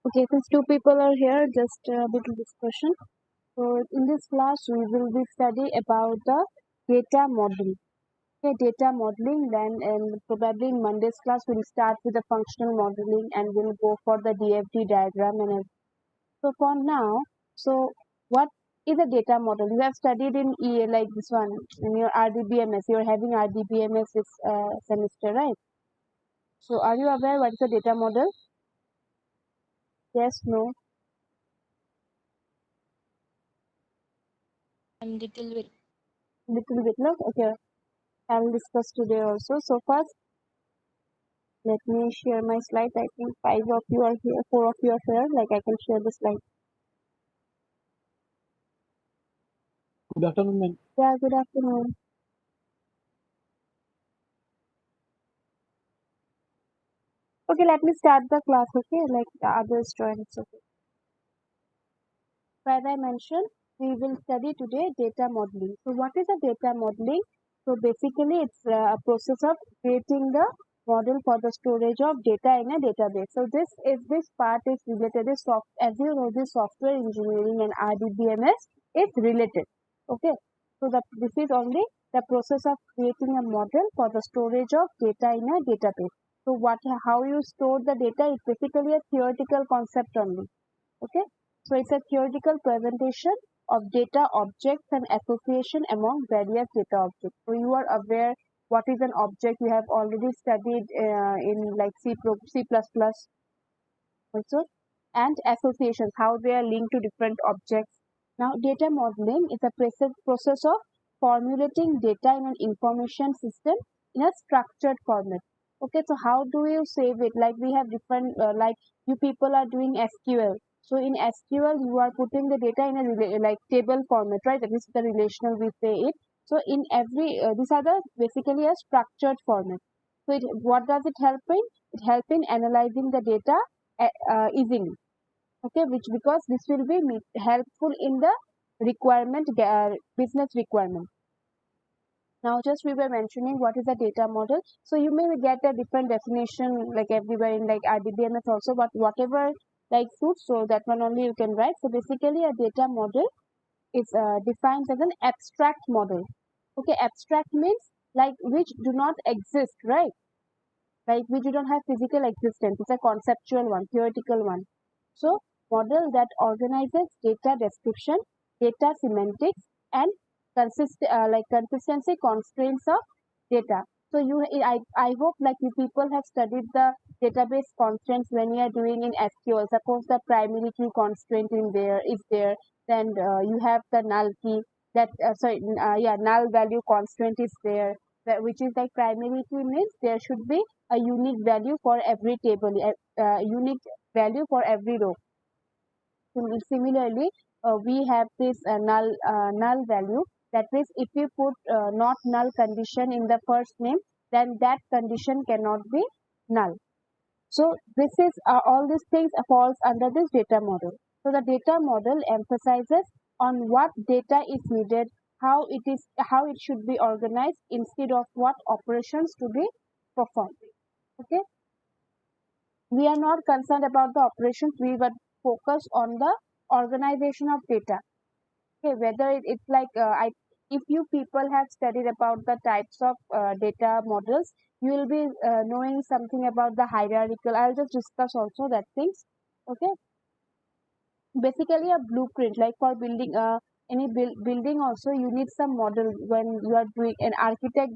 Okay, since two people are here, just a little discussion. So in this class, we will be study about the data model. Okay, data modeling. Then, probably in Monday's class, we'll start with the functional modeling, and we'll go for the DFT diagram and everything. So for now, so what is a data model? You have studied in like this one in your RDBMS. You're having RDBMS this semester, right? So are you aware what is a data model? Yes, no. Little bit. Little bit, no? Okay. I'll discuss today also. So first, let me share my slides. I think 5 of you are here, 4 of you are here. Like I can share the slide. Good afternoon, ma'am. Yeah, good afternoon. Okay, let me start the class. Okay, like the others join. It's okay. So as I mentioned, we will study today data modeling. So what is a data modeling? So basically, it's a process of creating the model for the storage of data in a database. So this part is related to as you know, this software engineering and RDBMS is related. Okay, so this is only the process of creating a model for the storage of data in a database. So how you store the data is basically a theoretical concept only. Okay, so it's a theoretical presentation of data objects and association among various data objects. So you are aware what is an object. You have already studied in like C++ also, and associations, how they are linked to different objects. Now data modeling is a process of formulating data in an information system in a structured format. Okay, so how do you save it? Like we have different like you people are doing SQL. So in SQL, you are putting the data in a like table format, right? That is the relational we say it. So in every these are the basically a structured format. So what does it help in? It help in analyzing the data easily. Okay, which because this will be helpful in the business requirement. Now just we were mentioning what is a data model. So you may get a different definition like everywhere in like RDBMS also, but whatever like suits, so that one only you can write. So basically a data model is defined as an abstract model. Okay, abstract means like which do not exist, right? Like which do not have physical existence. It's a conceptual one, theoretical one. So model that organizes data description, data semantics, and consistency constraints of data. So I hope like you people have studied the database constraints when you are doing in SQL. Suppose the primary key constraint in there is there, then you have the null key that null value constraint is there, which is like primary key means there should be a unique value for every table, unique value for every row. Similarly, we have this null value. That means if you put not null condition in the first name, then that condition cannot be null. So this is all these things falls under this data model. So the data model emphasizes on what data is needed, how it should be organized instead of what operations to be performed. Okay, we are not concerned about the operations. We were focused on the organization of data. Okay, whether it's like if you people have studied about the types of data models, you will be knowing something about the hierarchical. I'll just discuss also that things. Okay, basically a blueprint like for building any building also you need some model. When you are doing an architect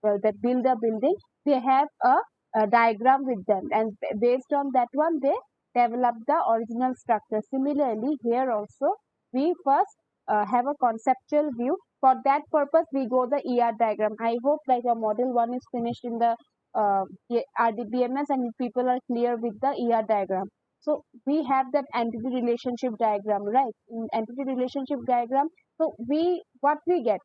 that build a building, they have a diagram with them, and based on that one they develop the original structure. Similarly here also we first have a conceptual view. For that purpose we go the ER diagram. I hope like a model 1 is finished in the RDBMS and people are clear with the ER diagram. So we have that entity relationship diagram, right? In entity relationship diagram, so what we get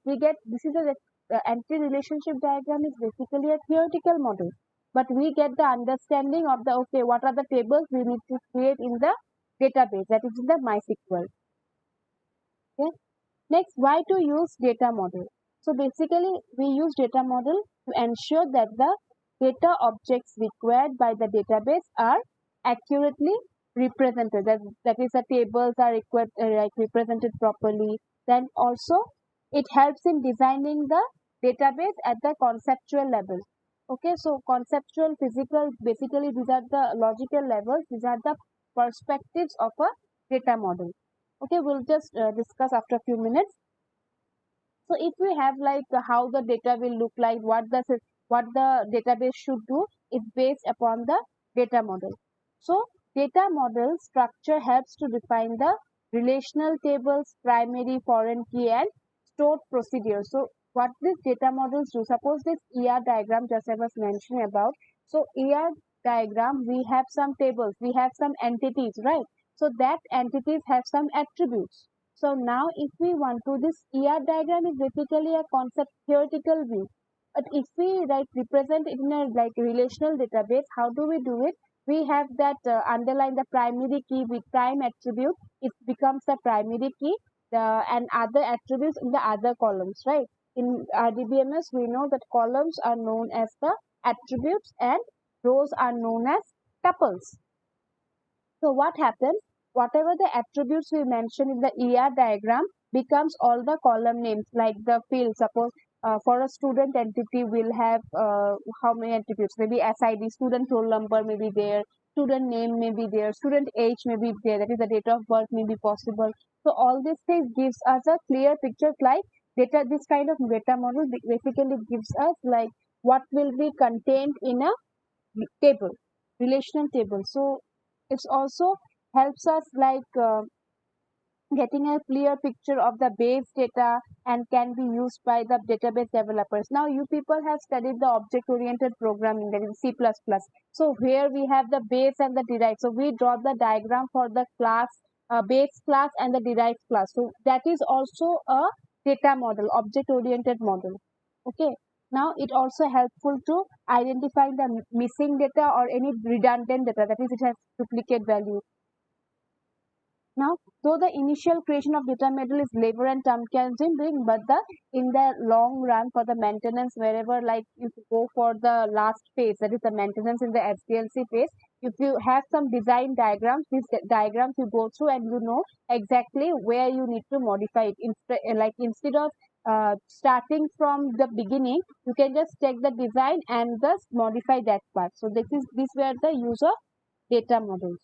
this is the entity relationship diagram is basically a theoretical model, but we get the understanding of the okay, what are the tables we need to create in the database, that is in the MySQL. Okay. Next, why to use data model? So basically, we use data model to ensure that the data objects required by the database are accurately represented, that is the tables are represented properly. Then also it helps in designing the database at the conceptual level. Okay, so conceptual, physical, basically these are the logical levels, these are the perspectives of a data model. Okay, we'll just discuss after a few minutes. So if we have like how the data will look like, what the database should do is based upon the data model. So data model structure helps to define the relational tables, primary, foreign key, and stored procedures. So what these data models do, suppose this ER diagram just I was mentioning about. So ER diagram, we have some tables, we have some entities, right? So that entities have some attributes. So now if we want to, this ER diagram is basically a concept theoretical view. But if we represent it in a relational database, how do we do it? We have that underline the primary key with prime attribute. It becomes the primary key, and other attributes in the other columns, right? In RDBMS, we know that columns are known as the attributes and rows are known as tuples. So what happens? Whatever the attributes we mentioned in the ER diagram becomes all the column names, like the field. Suppose for a student entity, we'll have how many attributes? Maybe SID, student roll number may be there, student name may be there, student age may be there, that is the date of birth may be possible. So all these things gives us a clear picture, like data. This kind of data model basically gives us like what will be contained in a table, relational table. So it's also helps us getting a clear picture of the base data and can be used by the database developers. Now you people have studied the object oriented programming, that is C++. So here we have the base and the derived. So we draw the diagram for the class, base class and the derived class. So that is also a data model, object oriented model. Okay. Now it also helpful to identify the missing data or any redundant data, that is it has duplicate value. Now, though the initial creation of data model is labor and time consuming, but in the long run for the maintenance, wherever like if you go for the last phase, that is the maintenance in the SDLC phase, if you have some design diagrams, these diagrams you go through and you know exactly where you need to modify it. Instead of starting from the beginning, you can just take the design and just modify that part. So these were the use of data models.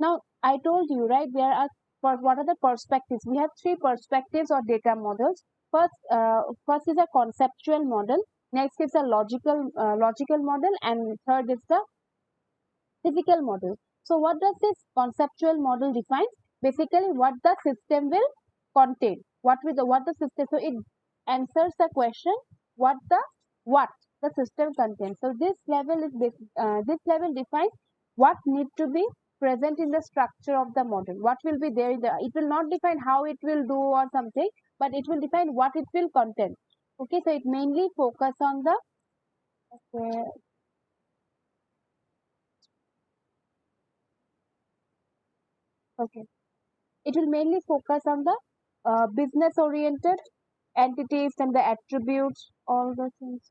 Now, I told you, right, there are, for what are the perspectives? We have three perspectives or data models. First is a conceptual model. Next is a logical model, and third is the physical model. So, what does this conceptual model define? Basically, what the system will contain. What the system. So, it answers the question what the system contains. So, this level defines what need to be present in the structure of the model. What will be there? It will not define how it will do or something, but it will define what it will contain. Okay, so it mainly focus on the it will mainly focus on the business oriented entities and the attributes, all the things.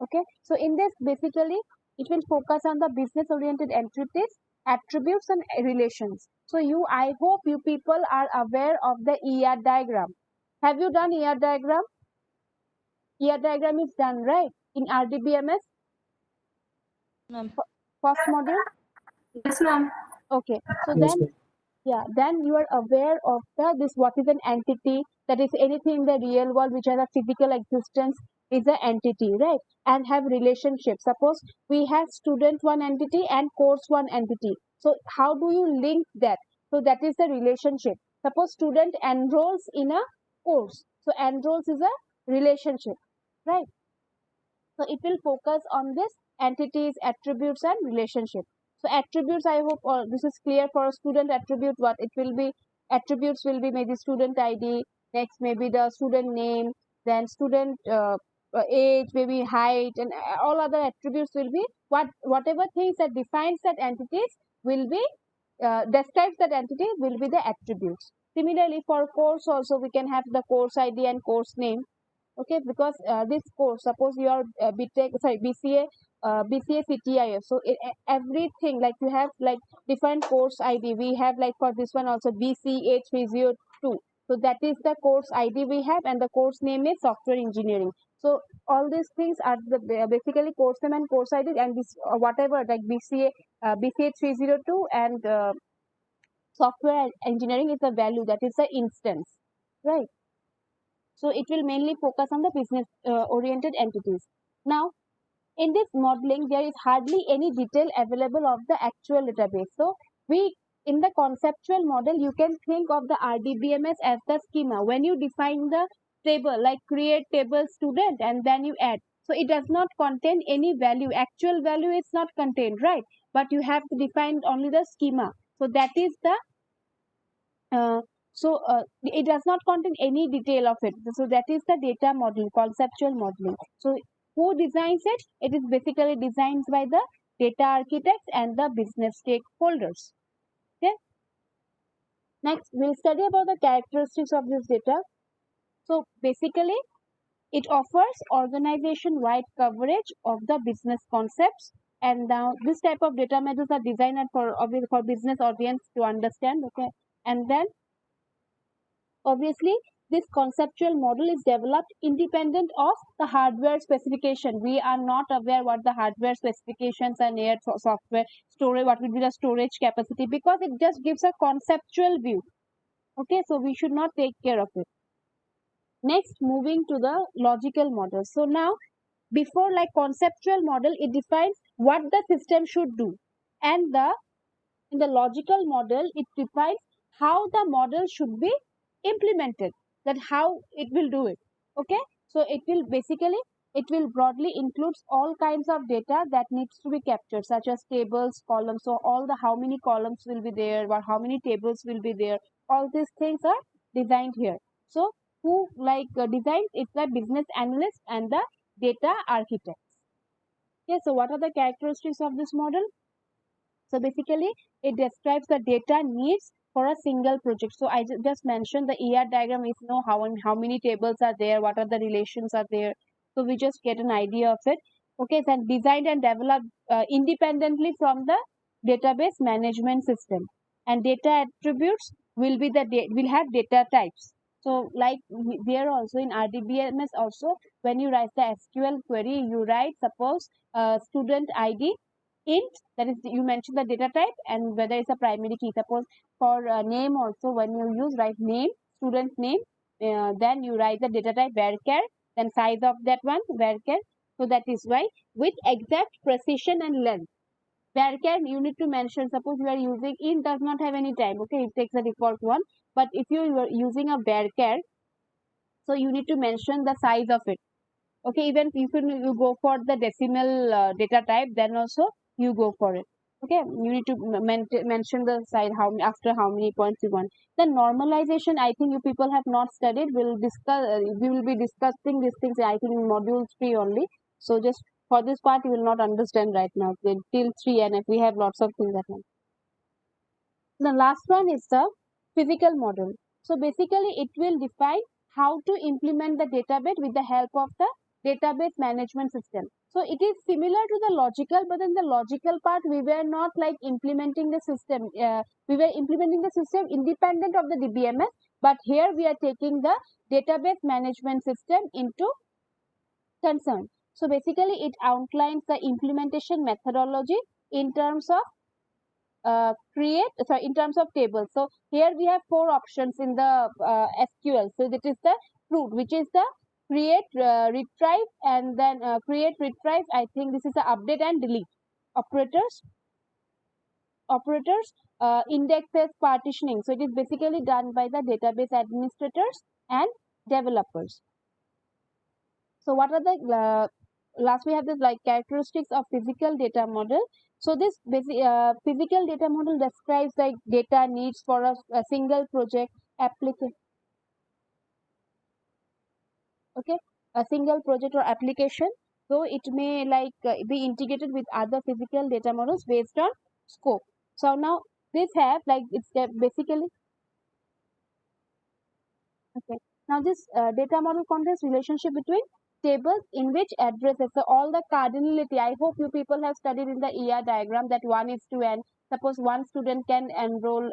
Okay, so in this basically it will focus on the business oriented entities, attributes and relations. So I hope you people are aware of the ER diagram. Have you done ER diagram? ER diagram is done, right, in RDBMS? First module? Yes, ma'am. Okay, so Yes, then then you are aware of this what is an entity, that is anything in the real world which has a physical existence is an entity, right, and have relationships. Suppose we have student one entity and course one entity. So how do you link that? So that is the relationship. Suppose student enrolls in a course. So enrolls is a relationship, right? So it will focus on this entities, attributes and relationship. So attributes, I hope this is clear for a student attribute. What it will be, attributes will be maybe student ID, next maybe the student name, then student age, maybe height, and all other attributes will be whatever things that defines that entities will be describes that entity will be the attributes. Similarly, for course also we can have the course ID and course name. Okay, because this course, suppose you are BCA BCA CTIF. So everything, like you have like different course ID. We have like for this one also BCA 302. So that is the course ID we have, and the course name is software engineering. So all these things are the basically course name and course ID, and this whatever like BCA 302 and software engineering is the value, that is the instance, right? So it will mainly focus on the business oriented entities. Now in this modeling, there is hardly any detail available of the actual database. So we, in the conceptual model, you can think of the RDBMS as the schema. When you define the table, like create table student and then you add. So it does not contain any value. Actual value is not contained, right? But you have to define only the schema. So that is the it does not contain any detail of it. So that is the data modeling, conceptual modeling. So who designs it? It is basically designed by the data architects and the business stakeholders. Okay. Next, we'll study about the characteristics of this data. So basically, it offers organization-wide coverage of the business concepts. And now this type of data models are designed for business audience to understand. Okay, and then obviously, this conceptual model is developed independent of the hardware specification. We are not aware what the hardware specifications are near software storage, what will be the storage capacity, because it just gives a conceptual view. Okay, so we should not take care of it. Next, moving to the logical model. So now, before like conceptual model, it defines what the system should do, and in the logical model, it defines how the model should be implemented, that how it will do it. Okay, so it will broadly includes all kinds of data that needs to be captured, such as tables, columns. So all the how many columns will be there, or how many tables will be there, all these things are designed here. So who designs? It's the business analyst and the data architects. Okay, so what are the characteristics of this model? So basically, it describes the data needs for a single project. So I just mentioned the ER diagram is know how many tables are there, what are the relations are there. So we just get an idea of it. Okay, then designed and developed independently from the database management system. And data attributes will have data types. So like there also in RDBMS also, when you write the SQL query, you write suppose student ID int, that is you mention the data type and whether it's a primary key. Suppose for name also, when you use write name, student name, then you write the data type varchar, then size of that one varchar. So that is why with exact precision and length. Varchar you need to mention, suppose you are using int does not have any time, okay, it takes the default one. But if you are using a varchar, so you need to mention the size of it. Okay, even if you go for the decimal data type, then also you go for it. Okay, you need to mention the size, after how many points you want. The normalization, I think you people have not studied. We'll discuss. We will be discussing these things, I think, in module 3 only. So just for this part, you will not understand right now. Till 3, and if we have lots of things at once. The last one is the physical model. So basically, it will define how to implement the database with the help of the database management system. So it is similar to the logical, but in the logical part, we were not like implementing the system. We were implementing the system independent of the DBMS, but here we are taking the database management system into concern. So basically, it outlines the implementation methodology in terms of in terms of tables. So here we have 4 options in the SQL. So that is the root, which is the create, retrieve, and then create, retrieve. I think this is the update and delete operators. Indexes, partitioning. So it is basically done by the database administrators and developers. So what are the last we have this like characteristics of physical data model. So this physical data model describes like data needs for a single project application. Okay, a single project or application. So it may be integrated with other physical data models based on scope. So now this have like it's basically okay. Now this data model contains relationship between tables in which addresses, so all the cardinality, I hope you people have studied in the ER diagram that 1 is to n. Suppose one student can enroll,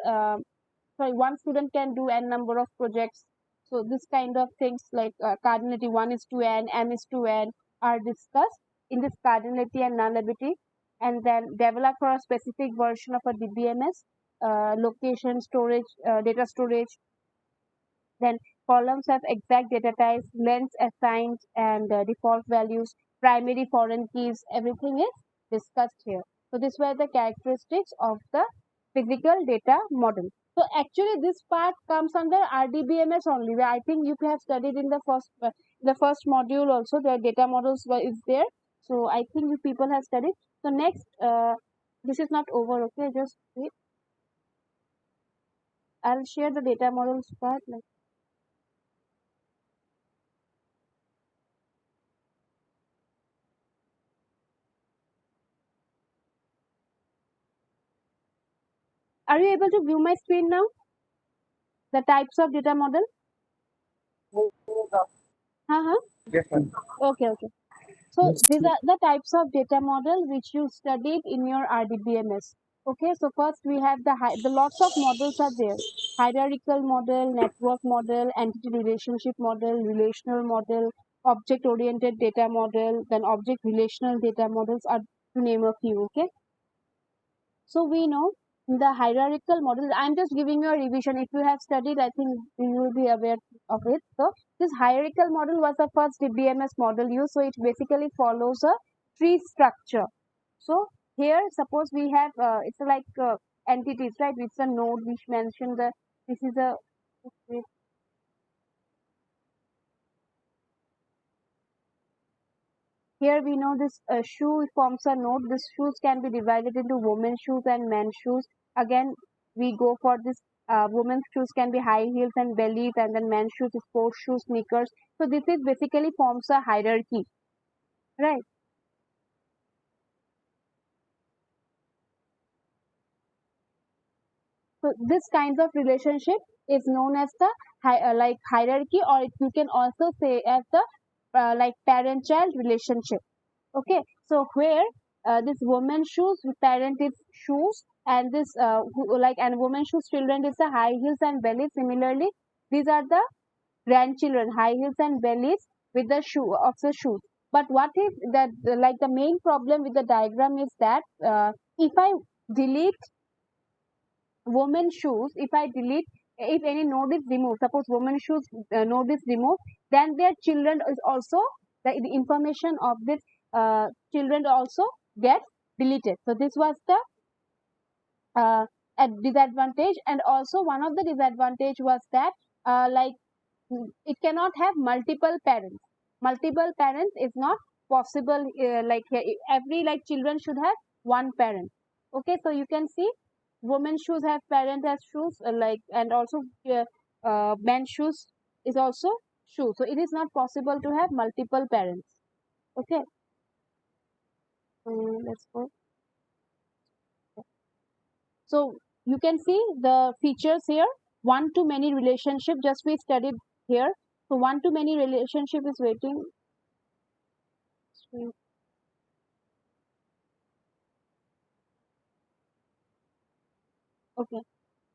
one student can do n number of projects. So this kind of things like cardinality 1 is to n, m is to n are discussed in this cardinality and nullability, and then develop for a specific version of a DBMS, location, storage, data storage. Then columns have exact data types, lengths assigned, and default values, primary foreign keys, everything is discussed here. So these were the characteristics of the physical data model. So actually this part comes under RDBMS only, where I think you have studied in the first module also, the data models is there. So I think you people have studied. So next, this is not over, okay, just wait. I'll share the data models part. Are you able to view my screen now? The types of data model? Yes, ma'am. Okay. So Yes, these are the types of data model which you studied in your RDBMS. Okay, so first we have the lots of models are there. Hierarchical model, network model, entity relationship model, relational model, object oriented data model, then object relational data models are, to name a few. Okay. So we know the hierarchical model, I'm just giving you a revision. If you have studied, I think you will be aware of it. So this hierarchical model was the first DBMS model used. So it basically follows a tree structure. So here, suppose we have, it's like entities, right? It's a node which mentioned the, this is a, here we know this shoe forms a node. This shoes can be divided into women's shoes and men's shoes. Again, we go for this women's shoes can be high heels and bellies, and then men's shoes is sports shoes, sneakers. So this is basically forms a hierarchy, right? So this kinds of relationship is known as the like hierarchy, or you can also say as the like parent-child relationship. Okay, so where this woman shoes parent is shoes, and this like and woman shoes children is the high heels and bellies. Similarly, these are the grandchildren, high heels and bellies with the shoe of the shoes. But what if that like the main problem with the diagram is that if I delete woman shoes, if I delete, if any node is removed, suppose woman shoes node is removed, then their children is also, the information of this children also gets deleted. So this was the a disadvantage, and also one of the disadvantage was that like it cannot have multiple parents. Multiple parents is not possible. Like every like children should have one parent. Okay, so you can see women shoes have parent as shoes, like, and also men's shoes is also shoes. So it is not possible to have multiple parents. Okay, let's go. So you can see the features here. One to many relationship, just we studied here. So one to many relationship is waiting. Okay.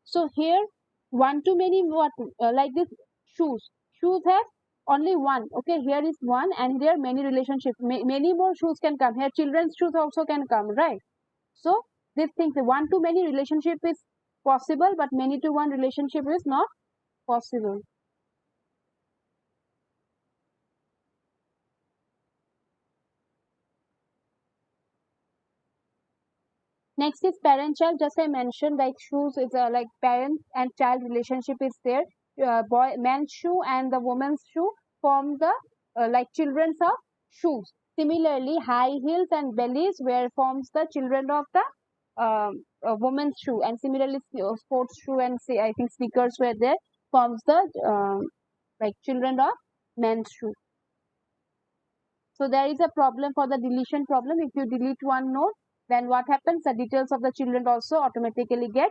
So here one to many, what like this shoes. Shoes have only one. Okay, here is one, and there are many relationships. Many more shoes can come. Here children's shoes also can come, right? So this thing, the one to many relationship is possible, but many to one relationship is not possible. Next is parent-child. Just I mentioned, like shoes is like parent and child relationship is there. Man's shoe and the woman's shoe form the like children's of shoes. Similarly, high heels and bellies where forms the children of the woman's shoe, and similarly sports shoe and say I think sneakers were there forms the like children of men's shoe. So there is a problem for the deletion problem. If you delete one node, then what happens? The details of the children also automatically get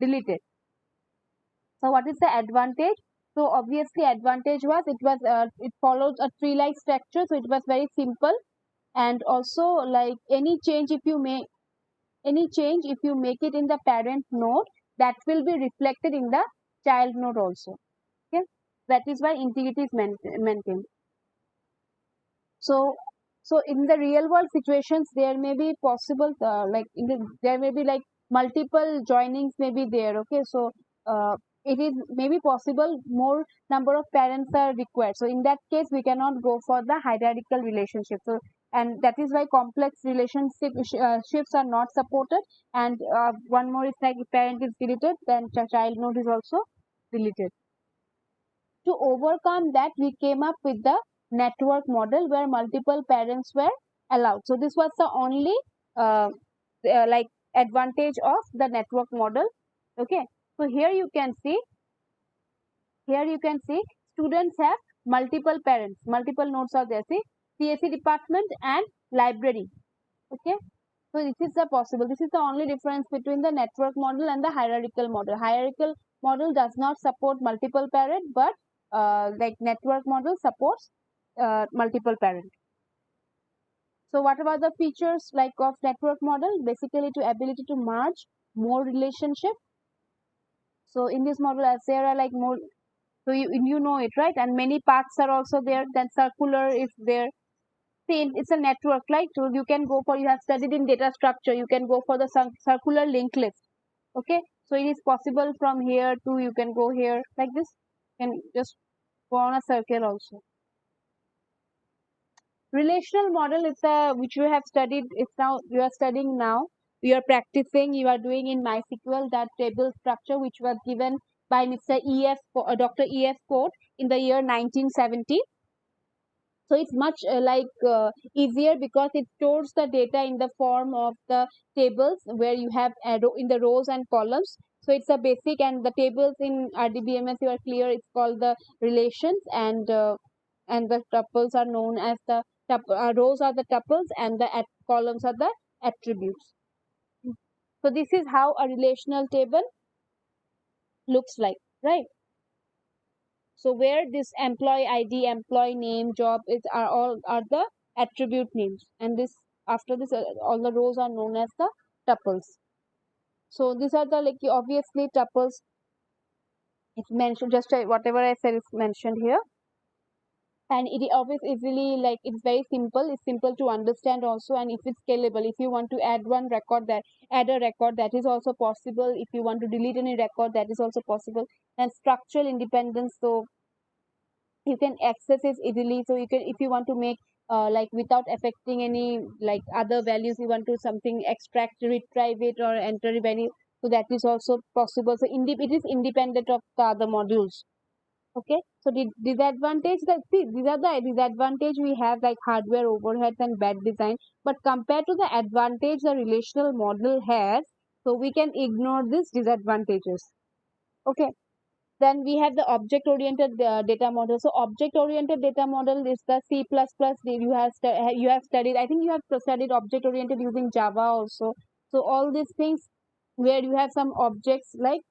deleted. So what is the advantage? So obviously advantage was it follows a tree-like structure, so it was very simple. And also like any change if you make it in the parent node, that will be reflected in the child node also. Okay, that is why integrity is maintained. So in the real world situations there may be possible there may be like multiple joinings may be there. Okay, so it is maybe possible more number of parents are required, so in that case we cannot go for the hierarchical relationship. So and that is why complex relationships are not supported. And one more is like if parent is deleted, then child node is also deleted. To overcome that, we came up with the network model where multiple parents were allowed. So this was the only like advantage of the network model. Okay, so here you can see students have multiple parents, multiple nodes are there. See, CSE department and library. Okay, so this is the possible. This is the only difference between the network model and the hierarchical model. Hierarchical model does not support multiple parent, but like network model supports multiple parent. So what about the features like of network model? Basically, to ability to merge more relationship. So in this model, as there are like more, so you know it, right? And many paths are also there. Then circular is there. See, it's a network, right? So you can go for, you have studied in data structure, you can go for the circular linked list. Okay, so it is possible from here to, you can go here like this, and just go on a circle also. Relational model is a which you have studied, it's now you are studying now, you are practicing, you are doing in MySQL, that table structure which was given by Mr. Dr. E.F. Code in the year 1970. So it's much easier because it stores the data in the form of the tables where you have arrow in the rows and columns. So it's a basic, and the tables in RDBMS, you are clear, it's called the relations, and the tuples are known as the rows are the tuples, and the columns are the attributes. So this is how a relational table looks like, right? So where this employee ID, employee name, job are all are the attribute names, and this after this all the rows are known as the tuples. So these are the like obviously tuples. It's mentioned just whatever I said is mentioned here, and it always easily like it's very simple. It's simple to understand also, and if it's scalable, if you want to add one record, that add a record, that is also possible. If you want to delete any record, that is also possible. And structural independence, so you can access it easily. So you can, if you want to make like without affecting any like other values, you want to something extract, retrieve it, or enter value, so that is also possible. So it is independent of the other modules. Okay, so the disadvantage, that see, these are the disadvantage we have, like hardware overheads and bad design. But compared to the advantage the relational model has, so we can ignore these disadvantages. Okay, then we have the object oriented data model. So object oriented data model is the C++ you have studied. I think you have studied object oriented using Java also. So all these things where you have some objects like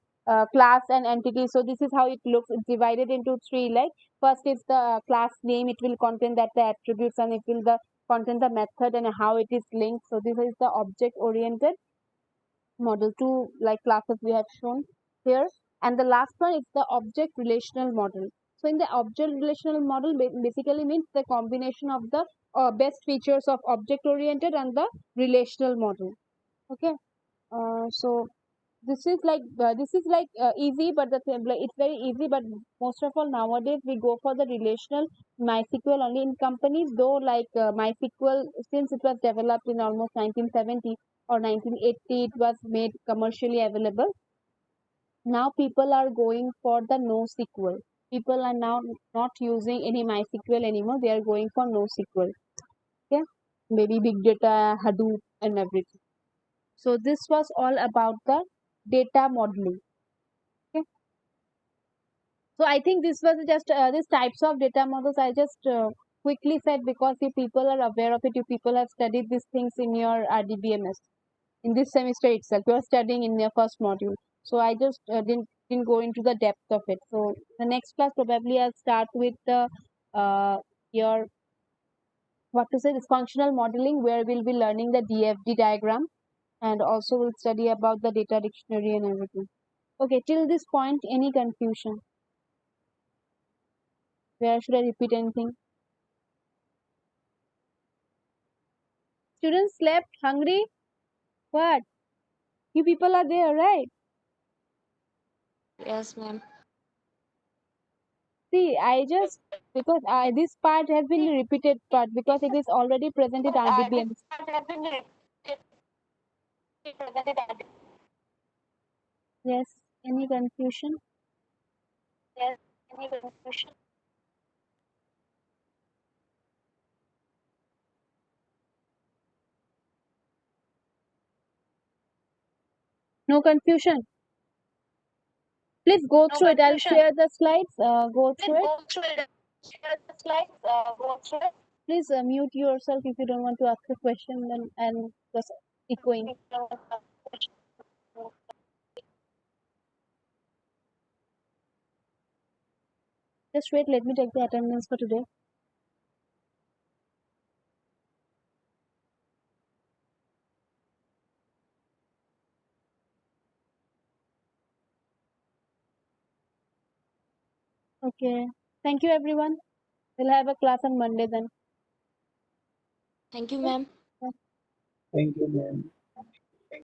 class and entity. So this is how it looks. It's divided into three. Like first is the class name. It will contain that the attributes, and it will contain the method and how it is linked. So this is the object oriented model. Two like classes we have shown here. And the last one is the object relational model. So in the object relational model basically means the combination of the best features of object oriented and the relational model. Okay, so this is like easy, but it's very easy, but most of all nowadays we go for the relational MySQL only in companies, though like MySQL, since it was developed in almost 1970 or 1980, it was made commercially available. Now people are going for the NoSQL. People are now not using any MySQL anymore. They are going for NoSQL. Okay, maybe big data, Hadoop, and everything. So this was all about the data modeling. Okay. So I think this was just these types of data models I just quickly said because you people are aware of it. You people have studied these things in your RDBMS in this semester itself. You are studying in your first module. So I just didn't didn't go into the depth of it. So the next class probably I'll start with the your what to say this functional modeling, where we'll be learning the DFD diagram, and also we'll study about the data dictionary and everything. Okay, till this point, any confusion? Where should I repeat anything? Students slept, hungry? What? You people are there, right? Yes, ma'am. See, I just because this part has been repeated part because it is already presented under the. Yes. Any confusion? Yes. Any confusion? No confusion. Please go No through it. I'll confusion. share the slides. Go Please through it. go through it. Share the slides. Go through it. Please mute yourself if you don't want to ask a question. Then and just echoing. Just wait. Let me take the attendance for today. Okay. Thank you, everyone. We'll have a class on Monday then. Thank you, ma'am. Thank you, ma'am.